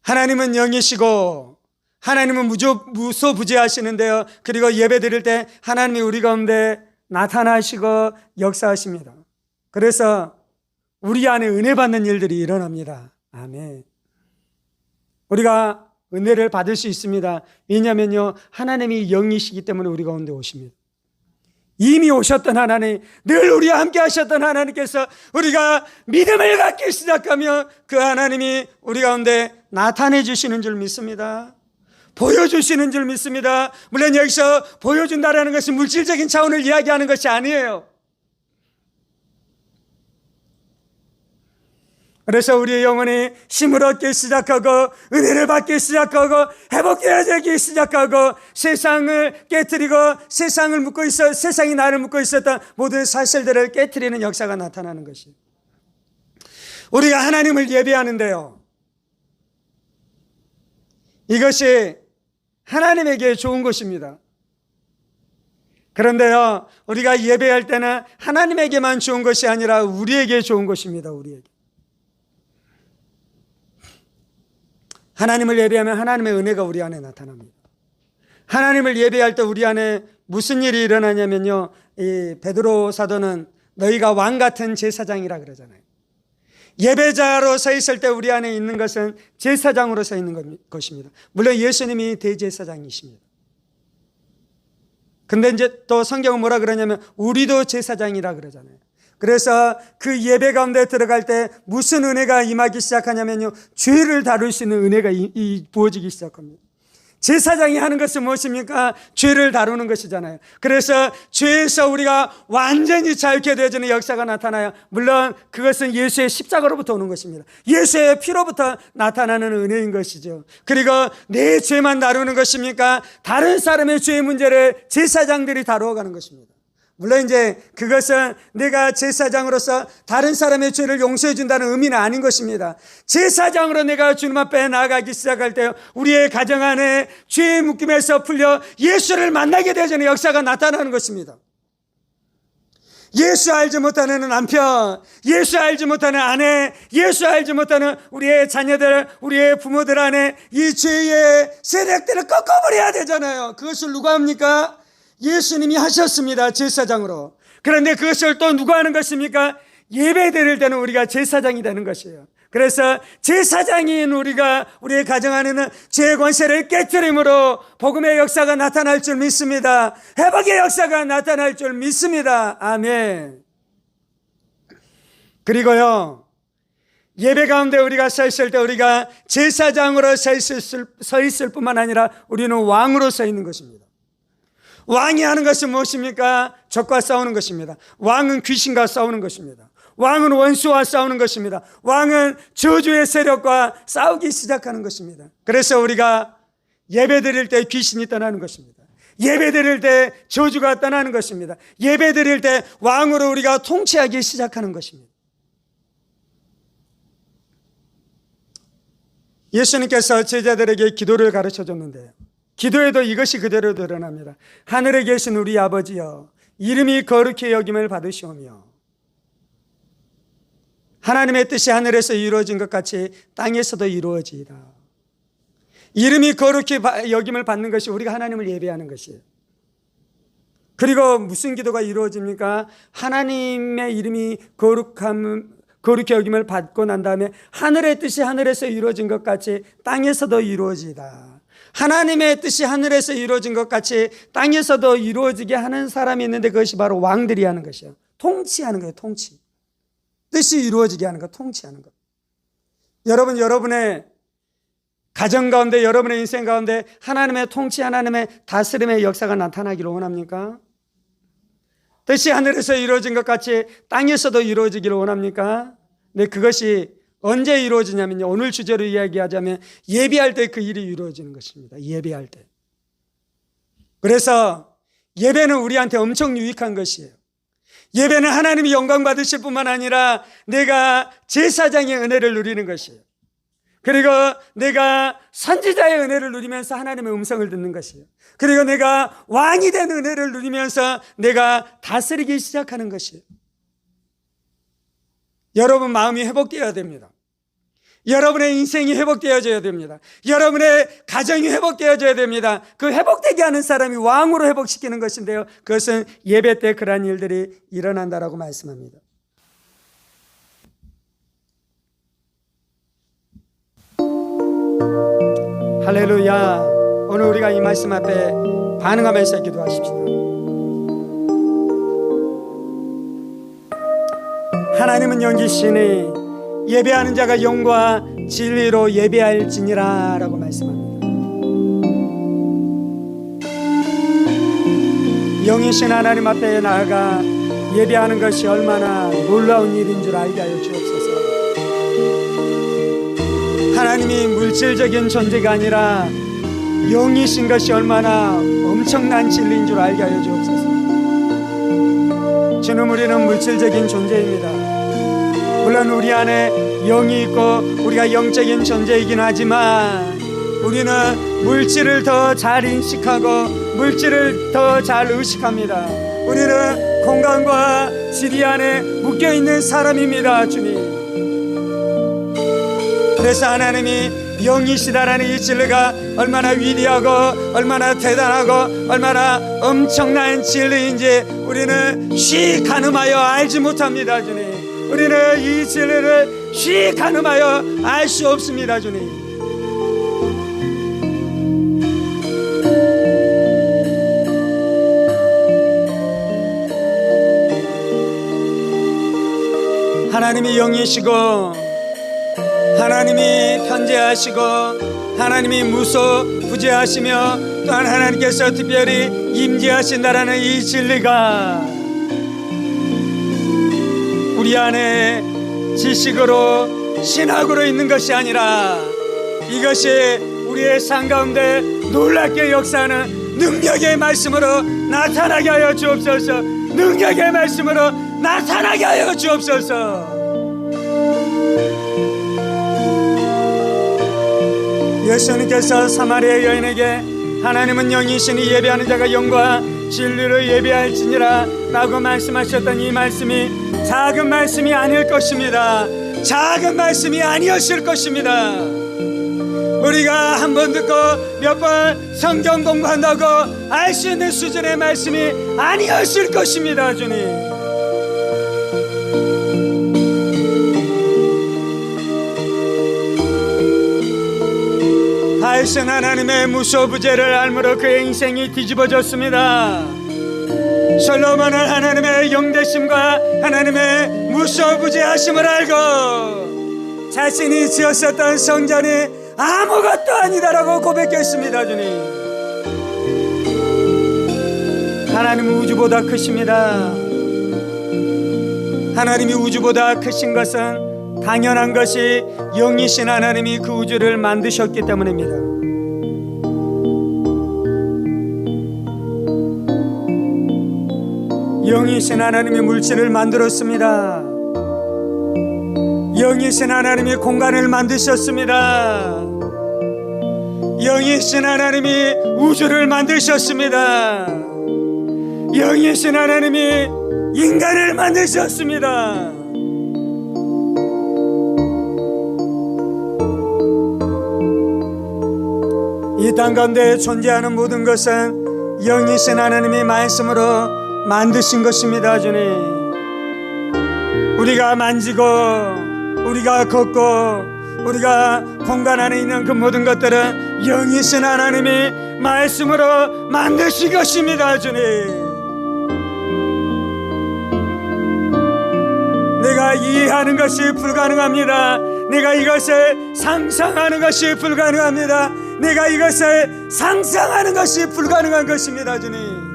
Speaker 1: 하나님은 영이시고 하나님은 무소부재하시는데요. 그리고 예배 드릴 때 하나님이 우리 가운데 나타나시고 역사하십니다. 그래서 우리 안에 은혜 받는 일들이 일어납니다. 아멘. 우리가 은혜를 받을 수 있습니다. 왜냐하면요, 하나님이 영이시기 때문에 우리 가운데 오십니다. 이미 오셨던 하나님, 늘 우리와 함께 하셨던 하나님께서 우리가 믿음을 갖기 시작하면 그 하나님이 우리 가운데 나타내 주시는 줄 믿습니다. 보여주시는 줄 믿습니다. 물론 여기서 보여준다라는 것은 물질적인 차원을 이야기하는 것이 아니에요. 그래서 우리의 영혼이 힘을 얻기 시작하고 은혜를 받기 시작하고 회복되어지기 시작하고 세상을 깨트리고 세상이 나를 묶고 있었던 모든 사실들을 깨트리는 역사가 나타나는 것이에요. 우리가 하나님을 예배하는데요, 이것이 하나님에게 좋은 것입니다. 그런데요, 우리가 예배할 때는 하나님에게만 좋은 것이 아니라 우리에게 좋은 것입니다. 우리에게. 하나님을 예배하면 하나님의 은혜가 우리 안에 나타납니다. 하나님을 예배할 때 우리 안에 무슨 일이 일어나냐면요, 이 베드로 사도는 너희가 왕 같은 제사장이라 그러잖아요. 예배자로 서 있을 때 우리 안에 있는 것은 제사장으로 서 있는 것입니다. 물론 예수님이 대제사장이십니다. 근데 이제 또 성경은 뭐라 그러냐면 우리도 제사장이라 그러잖아요. 그래서 그 예배 가운데 들어갈 때 무슨 은혜가 임하기 시작하냐면요, 죄를 다룰 수 있는 은혜가 부어지기 시작합니다. 제사장이 하는 것은 무엇입니까? 죄를 다루는 것이잖아요. 그래서 죄에서 우리가 완전히 자유케 되어지는 역사가 나타나요. 물론 그것은 예수의 십자가로부터 오는 것입니다. 예수의 피로부터 나타나는 은혜인 것이죠. 그리고 내 죄만 다루는 것입니까? 다른 사람의 죄의 문제를 제사장들이 다루어 가는 것입니다. 물론 이제 그것은 내가 제사장으로서 다른 사람의 죄를 용서해 준다는 의미는 아닌 것입니다. 제사장으로 내가 주님 앞에 나아가기 시작할 때 우리의 가정 안에 죄의 묶임에서 풀려 예수를 만나게 되어지는 역사가 나타나는 것입니다. 예수 알지 못하는 남편, 예수 알지 못하는 아내, 예수 알지 못하는 우리의 자녀들, 우리의 부모들 안에 이 죄의 세력들을 꺾어버려야 되잖아요. 그것을 누가 합니까? 예수님이 하셨습니다. 제사장으로. 그런데 그것을 또 누가 하는 것입니까? 예배 드릴 때는 우리가 제사장이 되는 것이에요. 그래서 제사장인 우리가 우리의 가정 안에는 죄의 권세를 깨뜨림으로 복음의 역사가 나타날 줄 믿습니다. 회복의 역사가 나타날 줄 믿습니다. 아멘. 그리고요, 예배 가운데 우리가 서 있을 때 우리가 제사장으로 서 있을 뿐만 아니라 우리는 왕으로 서 있는 것입니다. 왕이 하는 것은 무엇입니까? 적과 싸우는 것입니다. 왕은 귀신과 싸우는 것입니다. 왕은 원수와 싸우는 것입니다. 왕은 저주의 세력과 싸우기 시작하는 것입니다. 그래서 우리가 예배 드릴 때 귀신이 떠나는 것입니다. 예배 드릴 때 저주가 떠나는 것입니다. 예배 드릴 때 왕으로 우리가 통치하기 시작하는 것입니다. 예수님께서 제자들에게 기도를 가르쳐 줬는데요, 기도에도 이것이 그대로 드러납니다. 하늘에 계신 우리 아버지여, 이름이 거룩히 여김을 받으시오며 하나님의 뜻이 하늘에서 이루어진 것 같이 땅에서도 이루어지이다. 이름이 거룩히 여김을 받는 것이 우리가 하나님을 예배하는 것이에요. 그리고 무슨 기도가 이루어집니까? 하나님의 이름이 거룩히 여김을 받고 난 다음에 하늘의 뜻이 하늘에서 이루어진 것 같이 땅에서도 이루어지이다. 하나님의 뜻이 하늘에서 이루어진 것 같이 땅에서도 이루어지게 하는 사람이 있는데 그것이 바로 왕들이 하는 것이에요. 통치하는 거예요. 통치. 뜻이 이루어지게 하는 것, 통치하는 것. 여러분, 여러분의 가정 가운데, 여러분의 인생 가운데 하나님의 통치, 하나님의 다스림의 역사가 나타나기를 원합니까? 뜻이 하늘에서 이루어진 것 같이 땅에서도 이루어지기를 원합니까? 네, 그것이 언제 이루어지냐면요, 오늘 주제로 이야기하자면 예배할 때 그 일이 이루어지는 것입니다. 예배할 때. 그래서 예배는 우리한테 엄청 유익한 것이에요. 예배는 하나님이 영광 받으실 뿐만 아니라 내가 제사장의 은혜를 누리는 것이에요. 그리고 내가 선지자의 은혜를 누리면서 하나님의 음성을 듣는 것이에요. 그리고 내가 왕이 된 은혜를 누리면서 내가 다스리기 시작하는 것이에요. 여러분 마음이 회복되어야 됩니다. 여러분의 인생이 회복되어져야 됩니다. 여러분의 가정이 회복되어져야 됩니다. 그 회복되게 하는 사람이 왕으로 회복시키는 것인데요, 그것은 예배 때 그러한 일들이 일어난다라고 말씀합니다. 할렐루야. 오늘 우리가 이 말씀 앞에 반응하면서 기도하십시다. 하나님은 영이시니 예배하는 자가 영과 진리로 예배할지니라 라고 말씀합니다. 영이신 하나님 앞에 나아가 예배하는 것이 얼마나 놀라운 일인 줄 알게 하여 주옵소서. 하나님이 물질적인 존재가 아니라 영이신 것이 얼마나 엄청난 진리인 줄 알게 하여 주옵소서. 주님, 우리는 물질적인 존재입니다. 물론 우리 안에 영이 있고 우리가 영적인 존재이긴 하지만 우리는 물질을 더 잘 인식하고 물질을 더 잘 의식합니다. 우리는 건강과 지리 안에 묶여있는 사람입니다. 주님, 그래서 하나님이 영이시다라는 이 진리가 얼마나 위대하고 얼마나 대단하고 얼마나 엄청난 진리인지 우리는 쉬 가늠하여 알지 못합니다, 주님. 우리는 이 진리를 쉬 가늠하여 알 수 없습니다, 주님. 하나님이 영이시고 하나님이 편재하시고 하나님이 무소부재하시며 또한 하나님께서 특별히 임재하신다라는 이 진리가 우리 안에 지식으로 신학으로 있는 것이 아니라 이것이 우리의 삶 가운데 놀랍게 역사하는 능력의 말씀으로 나타나게 하여 주옵소서. 능력의 말씀으로 나타나게 하여 주옵소서. 예수님께서 사마리아 여인에게 하나님은 영이시니 예배하는 자가 영과 진리로 예배할지니라 라고 말씀하셨던 이 말씀이 작은 말씀이 아닐 것입니다. 작은 말씀이 아니었을 것입니다. 우리가 한 번 듣고 몇 번 성경 공부한다고 알 수 있는 수준의 말씀이 아니었을 것입니다, 주님. 다윗은 하나님의 무소부재를 알므로 그의 인생이 뒤집어졌습니다. 솔로몬은 하나님의 영대심과 하나님의 무소부재하심을 알고 자신이 지었었던 성전이 아무것도 아니다라고 고백했습니다, 주님. 하나님은 우주보다 크십니다. 하나님이 우주보다 크신 것은 당연한 것이 영이신 하나님이 그 우주를 만드셨기 때문입니다. 영이신 하나님이 물질을 만들었습니다. 영이신 하나님이 공간을 만드셨습니다. 영이신 하나님이 우주를 만드셨습니다. 영이신 하나님이 인간을 만드셨습니다. 이 땅 가운데 존재하는 모든 것은 영이신 하나님이 말씀으로 만드신 것입니다, 주님. 우리가 만지고 우리가 걷고 우리가 공간 안에 있는 그 모든 것들은 영이신 하나님이 말씀으로 만드신 것입니다, 주님. 내가 이해하는 것이 불가능합니다. 내가 이것을 상상하는 것이 불가능합니다. 내가 이것을 상상하는 것이 불가능한 것입니다, 주님.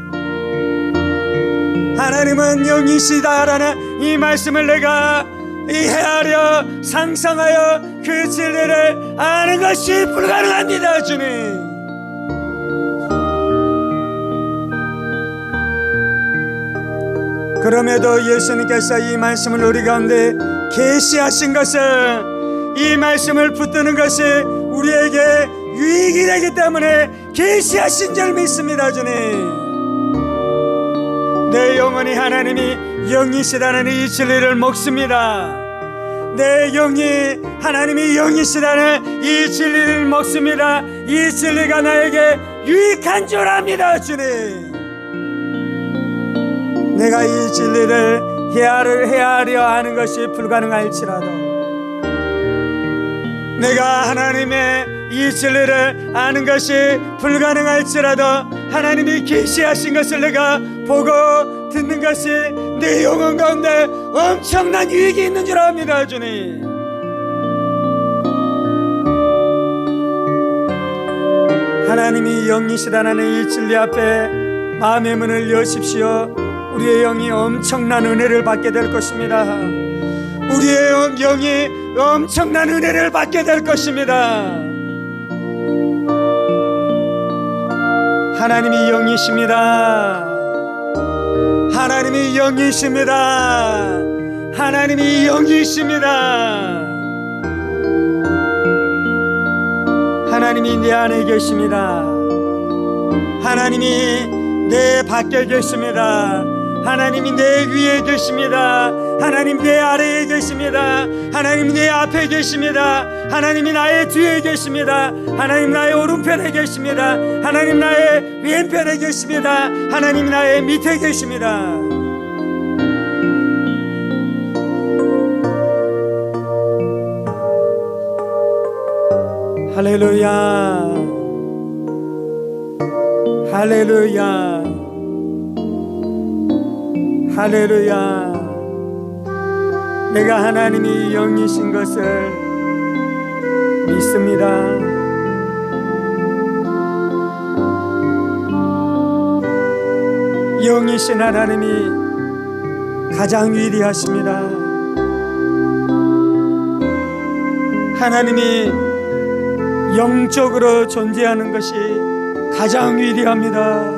Speaker 1: 하나님은 영이시다라는 이 말씀을 내가 이해하려 상상하여 그 진리를 아는 것이 불가능합니다, 주님. 그럼에도 예수님께서 이 말씀을 우리 가운데 계시하신 것은 이 말씀을 붙드는 것이 우리에게 유익이 되기 때문에 계시하신 줄 믿습니다, 주님. 내 영혼이 하나님이 영이시다는 이 진리를 먹습니다. 내 영이 하나님이 영이시다는 이 진리를 먹습니다. 이 진리가 나에게 유익한 줄 압니다, 주님. 내가 이 진리를 헤아려 하는 것이 불가능할지라도 내가 하나님의 이 진리를 아는 것이 불가능할지라도 하나님이 계시하신 것을 내가 보고 듣는 것이 내 영혼 가운데 엄청난 유익이 있는 줄 압니다, 주님. 하나님이 영이시다는 이 진리 앞에 마음의 문을 여십시오. 우리의 영이 엄청난 은혜를 받게 될 것입니다. 우리의 영이 엄청난 은혜를 받게 될 것입니다. 하나님이 영이십니다. 하나님이 영이십니다. 하나님이 영이십니다. 하나님이 내 안에 계십니다. 하나님이 내 밖에 계십니다. 하나님이 내 위에 계십니다. 하나님 내 아래에 계십니다. 하나님 내 앞에 계십니다. 하나님이 나의 뒤에 계십니다. 하나님 나의 오른편에 계십니다. 하나님 나의 왼편에 계십니다. 하나님 나의 밑에 계십니다. 할렐루야, 할렐루야, 할렐루야. 내가 하나님이 영이신 것을 믿습니다. 영이신 하나님이 가장 위대하십니다. 하나님이 영적으로 존재하는 것이 가장 위대합니다.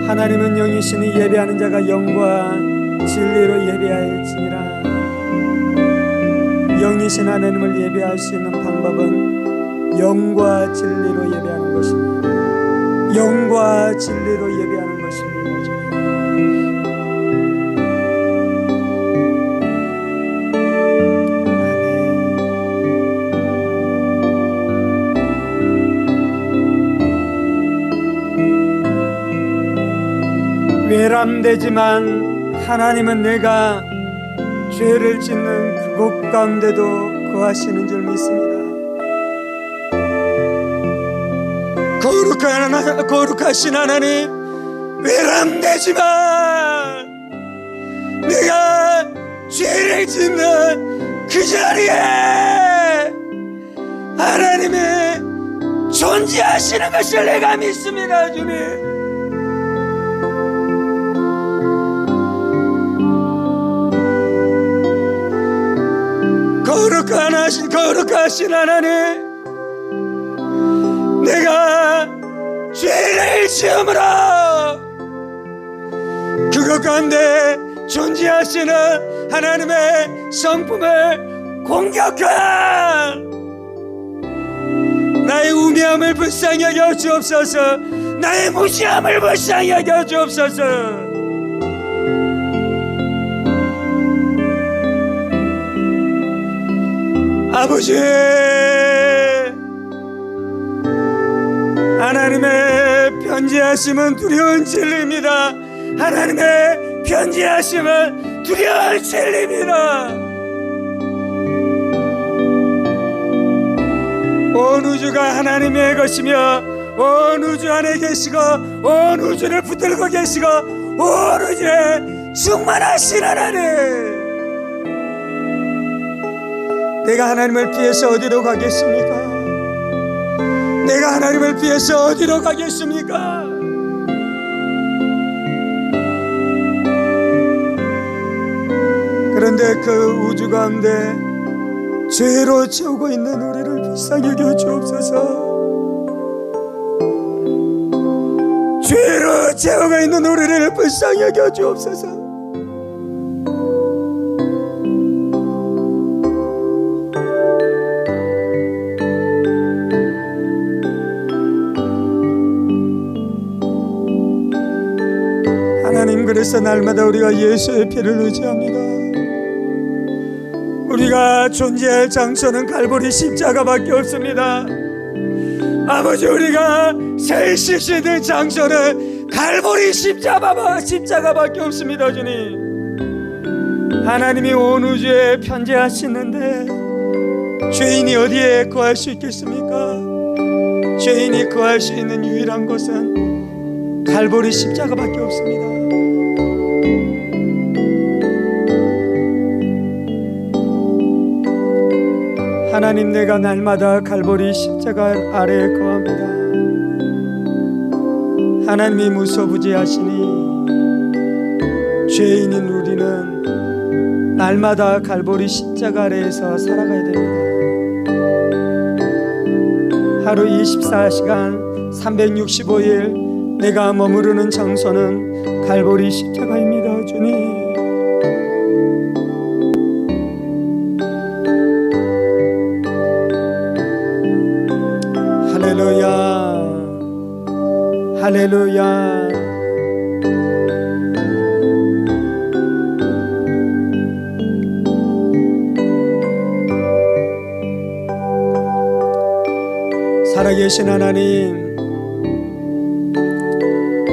Speaker 1: 하나님은 영이시니 예배하는 자가 영과 진리로 예배할지니라. 영이신 하나님을 예배할 수 있는 방법은 영과 진리로 예배하는 것입니다. 영과 진리로 예배하는 것입니다. 외람되지만 하나님은 내가 죄를 짓는 그곳 가운데도 거하시는 줄 믿습니다. 거룩하신 하나님, 외람되지만 내가 죄를 짓는 그 자리에 하나님이 존재하시는 것을 내가 믿습니다. 주님, 거룩하신 하나님, 내가 죄를 지음으로 그것 가운데 존재하시는 하나님의 성품을 공격한 나의 우매함을 불쌍히 여겨 주옵소서. 나의 무시함을 불쌍히 여겨 주옵소서. 아버지, 하나님의 편지하심은 두려운 진리입니다. 하나님의 편지하심은 두려운 진리입니다. 온 우주가 하나님의 것이며 온 우주 안에 계시고 온 우주를 붙들고 계시고 온 우주에 충만하신 하나님, 내가 하나님을 피해서 어디로 가겠습니까? 내가 하나님을 피해서 어디로 가겠습니까? 그런데 그 우주 가운데 죄로 채우고 있는 우리를 불쌍히 여겨 주옵소서. 죄로 채우고 있는 우리를 불쌍히 여겨 주옵소서. 하나님, 그래서 날마다 우리가 예수의 피를 의지합니다. 우리가 존재할 장소는 갈보리 십자가밖에 없습니다. 아버지, 우리가 설 수 있는 장소는 갈보리 십자가밖에 없습니다. 주님, 하나님이 온 우주에 편재하시는데 죄인이 어디에 거할 수 있겠습니까? 죄인이 거할 수 있는 유일한 곳은 갈보리 십자가밖에 없습니다. 하나님, 내가 날마다 갈보리 십자가 아래에 거합니다. 하나님이 무소부지하시니 죄인인 우리는 날마다 갈보리 십자가 아래에서 살아가야 됩니다. 하루 24시간 365일 내가 머무르는 장소는 갈보리 십자가입니다. 주님, 할렐루야. 살아계신 하나님,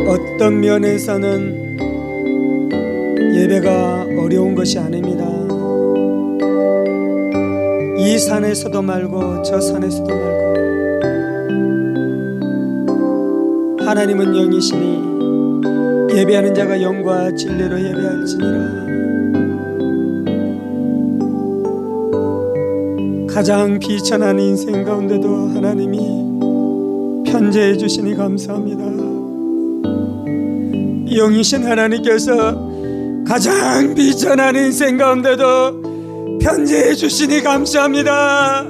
Speaker 1: 어떤 면에서는 예배가 어려운 것이 아닙니다. 이 산에서도 말고 저 산에서도 말고 하나님은 영이시니 예배하는 자가 영과 진리로 예배할지니라. 가장 비천한 인생 가운데도 하나님이 편재해 주시니 감사합니다. 영이신 하나님께서 가장 비천한 인생 가운데도 편재해 주시니 감사합니다.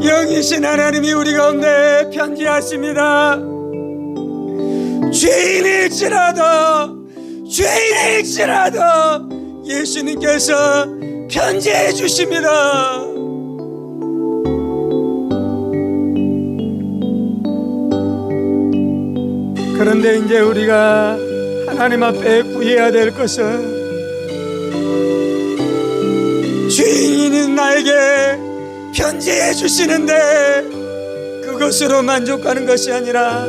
Speaker 1: 영이신 하나님이 우리 가운데 편지하십니다. 죄인일지라도 예수님께서 편지해 주십니다. 그런데 이제 우리가 하나님 앞에 구해야 될 것은, 죄인인 나에게 편지해 주시는데 그것으로 만족하는 것이 아니라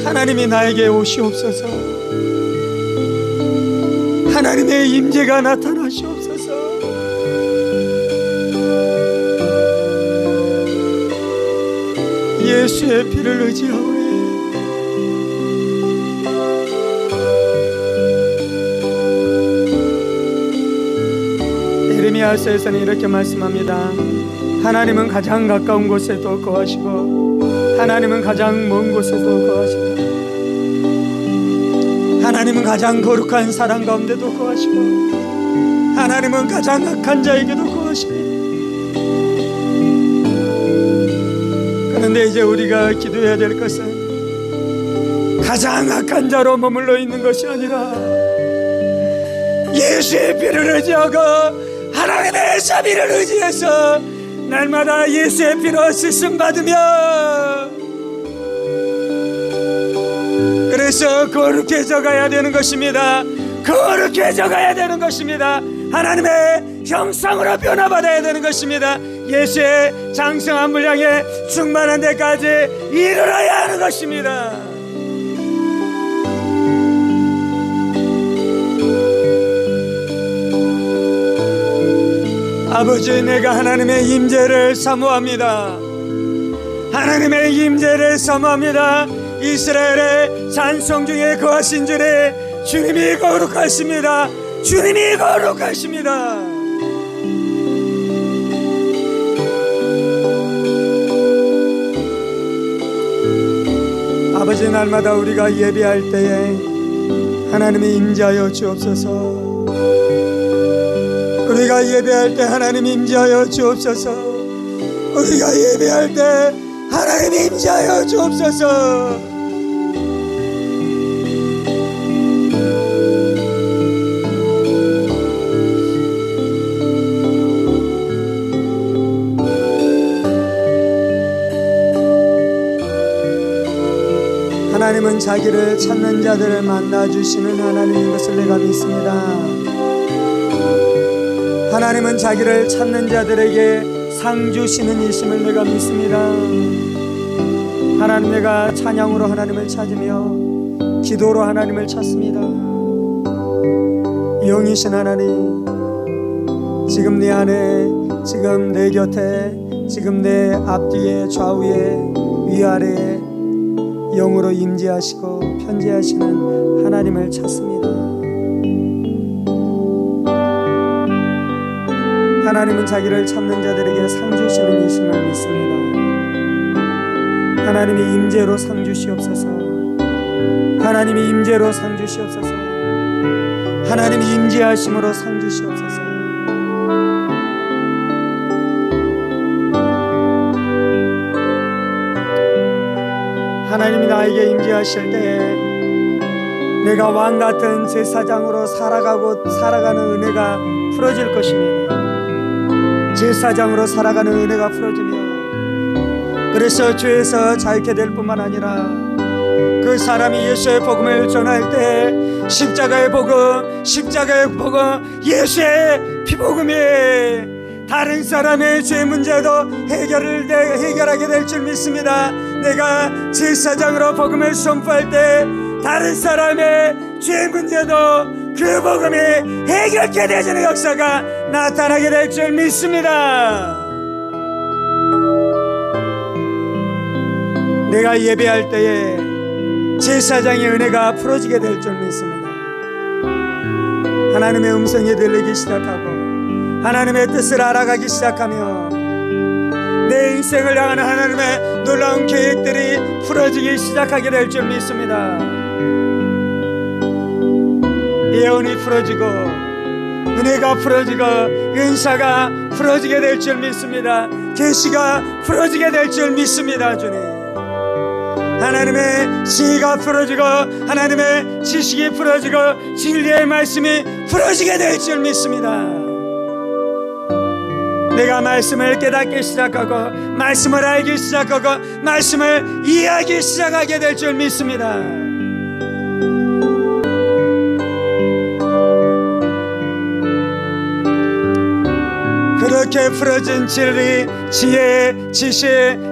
Speaker 1: 하나님이 나에게 오시옵소서, 하나님의 임재가 나타나시옵소서. 예수의 피를 의지하오니 에레미야서에서는 이렇게 말씀합니다. 하나님은 가장 가까운 곳에도 거하시고 하나님은 가장 먼 곳에도 거하시고 하나님은 가장 거룩한 사람 가운데도 거하시고 하나님은 가장 악한 자에게도 거하십니다. 그런데 이제 우리가 기도해야 될 것은 가장 악한 자로 머물러 있는 것이 아니라 예수의 피를 의지하고 하나님의 자비를 의지해서 날마다 예수의 피로 씻음 받으며, 그래서 거룩해져 가야 되는 것입니다. 거룩해져 가야 되는 것입니다. 하나님의 형상으로 변화받아야 되는 것입니다. 예수의 장성한 분량에 충만한 데까지 이르러야 하는 것입니다. 아버지, 내가 하나님의 임재를 사모합니다. 하나님의 임재를 사모합니다. 이스라엘의 찬송 중에 거하신 주님이 거룩하십니다. 주님이 거룩하십니다. 아버지, 날마다 우리가 예배할 때에 하나님이 임재하여 주옵소서. 우리가 예배할 때 하나님 임재하여 주옵소서. 우리가 예배할 때 하나님 임재하여 주옵소서. 하나님은 자기를 찾는 자들을 만나주시는 하나님인 것을 내가 믿습니다. 하나님은 자기를 찾는 자들에게 상 주시는 이심을 내가 믿습니다. 하나님, 내가 찬양으로 하나님을 찾으며 기도로 하나님을 찾습니다. 영이신 하나님, 지금 내 안에, 지금 내 곁에, 지금 내 앞뒤에, 좌우에, 위아래에 영으로 임재하시고 편재하시는 하나님을 찾습니다. 하나님은 자기를 찾는 자들에게 상 주시는 이심을 믿습니다. 하나님이 임재로 상 주시옵소서. 하나님이 임재로 상 주시옵소서. 하나님이 임재하심으로 상 주시옵소서. 하나님이 나에게 임재하실 때에 내가 왕같은 제사장으로 살아가는 은혜가 풀어질 것입니다. 제사장으로 살아가는 은혜가 풀어지며 그래서 죄에서 자유케 될 뿐만 아니라 그 사람이 예수의 복음을 전할 때 십자가의 복음, 예수의 피복음이 다른 사람의 죄 문제도 해결하게 될 줄 믿습니다. 내가 제사장으로 복음을 선포할 때 다른 사람의 죄 문제도 그 복음이 해결케 되는 역사가 나타나게 될 줄 믿습니다. 내가 예배할 때에 제사장의 은혜가 풀어지게 될 줄 믿습니다. 하나님의 음성이 들리기 시작하고 하나님의 뜻을 알아가기 시작하며 내 인생을 향하는 하나님의 놀라운 계획들이 풀어지기 시작하게 될 줄 믿습니다. 예언이 풀어지고 은혜가 풀어지고 은사가 풀어지게 될 줄 믿습니다. 계시가 풀어지게 될 줄 믿습니다. 주님, 하나님의 지혜가 풀어지고 하나님의 지식이 풀어지고 진리의 말씀이 풀어지게 될 줄 믿습니다. 내가 말씀을 깨닫기 시작하고 말씀을 알기 시작하고 말씀을 이해하기 시작하게 될 줄 믿습니다. 그렇게 풀어진 진리, 지혜, 지식,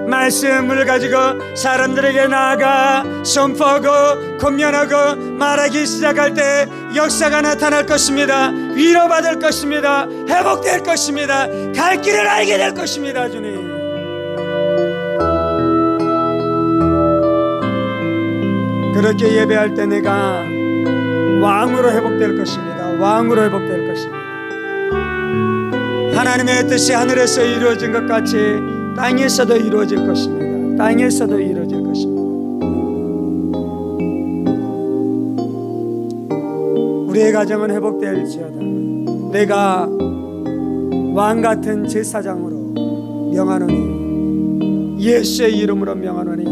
Speaker 1: 말씀을 가지고 사람들에게 나아가 선포하고 권면하고 말하기 시작할 때 역사가 나타날 것입니다. 위로받을 것입니다. 회복될 것입니다. 갈 길을 알게 될 것입니다. 주님, 그렇게 예배할 때 내가 왕으로 회복될 것입니다. 왕으로 회복될 것입니다. 하나님의 뜻이 하늘에서 이루어진 것 같이 땅에서도 이루어질 것입니다. 땅에서도 이루어질 것입니다. 우리의 가정은 회복될지어다. 내가 왕같은 제사장으로 명하노니, 예수의 이름으로 명하노니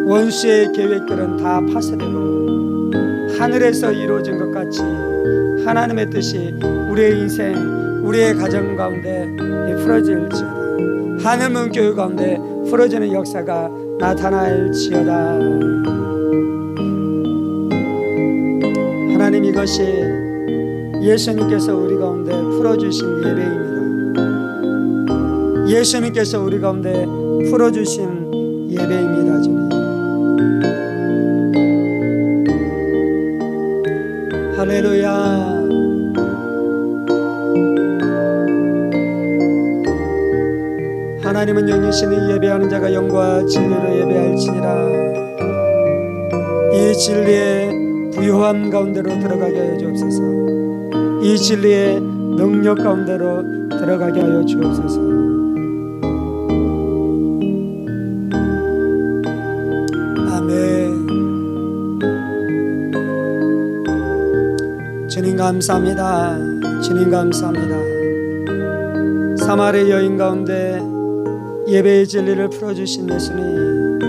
Speaker 1: 원수의 계획들은 다 파쇄되고 하늘에서 이루어진 것 같이 하나님의 뜻이 우리의 인생, 우리의 가정 가운데 풀어질지어다. 하늘문 교회 가운데 풀어지는 역사가 나타날지어다. 하나님, 이것이 예수님께서 우리 가운데 풀어주신 예배입니다. 예수님께서 우리 가운데 풀어주신 예배입니다. 주님, 할렐루야. 하나님은 영이시니 예배하는 자가 영과 진리로 예배할지니라. 이 진리의 부요함 가운데로 들어가게 하여 주옵소서. 이 진리의 능력 가운데로 들어가게 하여 주옵소서. 아멘. 주님 감사합니다. 주님 감사합니다. 사마리 여인 가운데 예배의 진리를 풀어주신 예수님,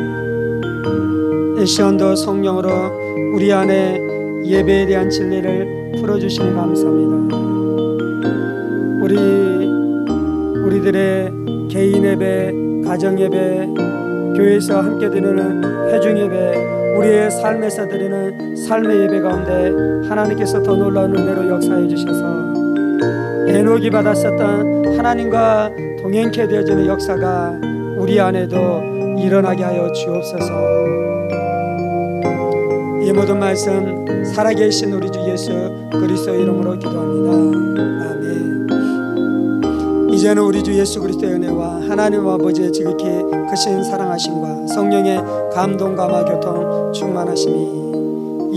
Speaker 1: 이 시간도 성령으로 우리 안에 예배에 대한 진리를 풀어주시니 감사합니다. 우리들의 개인 예배, 가정 예배, 교회에서 함께 드리는 회중 예배, 우리의 삶에서 드리는 삶의 예배 가운데 하나님께서 더 놀라운 은혜로 역사해 주셔서 에녹이 받았었던 하나님과 동행케 되어지는 역사가 우리 안에도 일어나게 하여 주옵소서. 이 모든 말씀 살아계신 우리 주 예수 그리스도의 이름으로 기도합니다. 아멘. 이제는 우리 주 예수 그리스도의 은혜와 하나님 아버지의 지극히 크신 사랑하심과 성령의 감동 감화 교통 충만하심이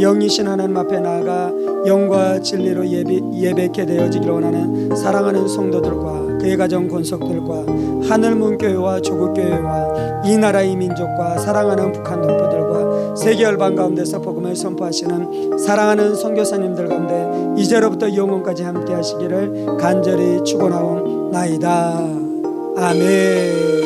Speaker 1: 영이신 하나님 앞에 나아가 영과 진리로 예배케 되어지기를 원하는 사랑하는 성도들과 그의 가정 권속들과 하늘문교회와 조국교회와 이 나라의 민족과 사랑하는 북한 동포들과 세계 열방 가운데서 복음을 선포하시는 사랑하는 선교사님들 가운데 이제로부터 영원까지 함께 하시기를 간절히 축원하옵나이다. 아멘.